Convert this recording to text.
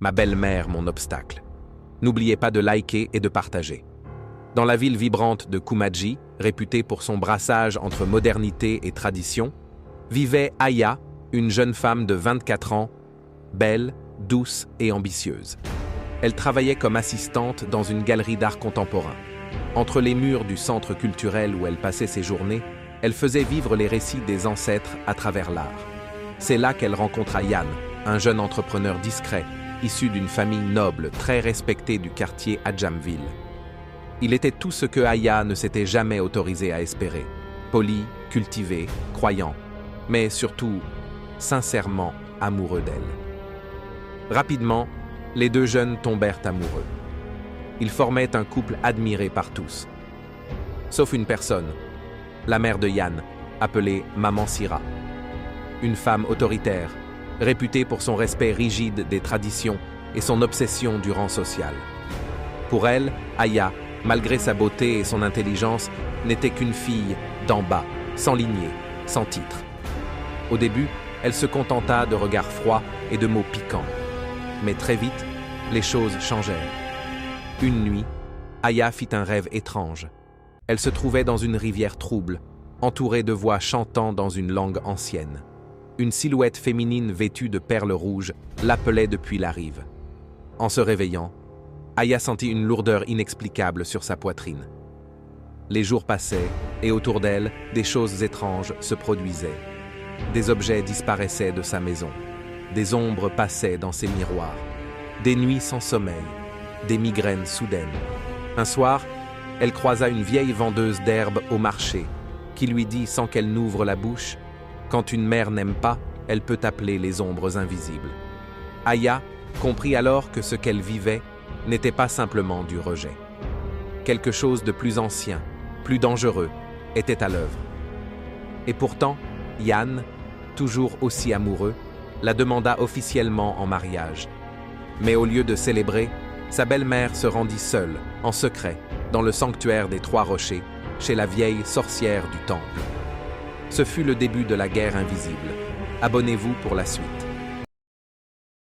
Ma belle-mère, mon obstacle. N'oubliez pas de liker et de partager. Dans la ville vibrante de Kumaji, réputée pour son brassage entre modernité et tradition, vivait Aya, une jeune femme de 24 ans, belle, douce et ambitieuse. Elle travaillait comme assistante dans une galerie d'art contemporain. Entre les murs du centre culturel où elle passait ses journées, elle faisait vivre les récits des ancêtres à travers l'art. C'est là qu'elle rencontra Yann, un jeune entrepreneur discret, issu d'une famille noble très respectée du quartier Adjamville. Il était tout ce que Aya ne s'était jamais autorisé à espérer. Poli, cultivé, croyant, mais surtout sincèrement amoureux d'elle. Rapidement, les deux jeunes tombèrent amoureux. Ils formaient un couple admiré par tous. Sauf une personne, la mère de Yann, appelée Maman Sira. Une femme autoritaire, réputée pour son respect rigide des traditions et son obsession du rang social. Pour elle, Aya, malgré sa beauté et son intelligence, n'était qu'une fille d'en bas, sans lignée, sans titre. Au début, elle se contenta de regards froids et de mots piquants. Mais très vite, les choses changèrent. Une nuit, Aya fit un rêve étrange. Elle se trouvait dans une rivière trouble, entourée de voix chantant dans une langue ancienne. Une silhouette féminine vêtue de perles rouges l'appelait depuis la rive. En se réveillant, Aya sentit une lourdeur inexplicable sur sa poitrine. Les jours passaient, et autour d'elle, des choses étranges se produisaient. Des objets disparaissaient de sa maison. Des ombres passaient dans ses miroirs. Des nuits sans sommeil. Des migraines soudaines. Un soir, elle croisa une vieille vendeuse d'herbes au marché, qui lui dit sans qu'elle n'ouvre la bouche: « Quand une mère n'aime pas, elle peut appeler les ombres invisibles. » Aya comprit alors que ce qu'elle vivait n'était pas simplement du rejet. Quelque chose de plus ancien, plus dangereux, était à l'œuvre. Et pourtant, Yann, toujours aussi amoureux, la demanda officiellement en mariage. Mais au lieu de célébrer, sa belle-mère se rendit seule, en secret, dans le sanctuaire des Trois Rochers, chez la vieille sorcière du temple. Ce fut le début de la guerre invisible. Abonnez-vous pour la suite.